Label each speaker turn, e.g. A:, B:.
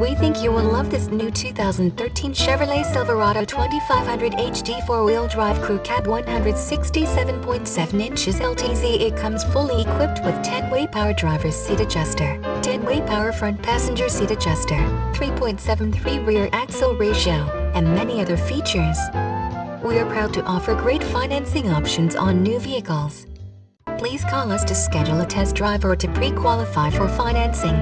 A: We think you will love this new 2013 Chevrolet Silverado 2500HD 4-wheel drive crew cab 167.7 inches LTZ. It comes fully equipped with 10-way power driver's seat adjuster, 10-way power front passenger seat adjuster, 3.73 rear axle ratio, and many other features. We are proud to offer great financing options on new vehicles. Please call us to schedule a test drive or to pre-qualify for financing.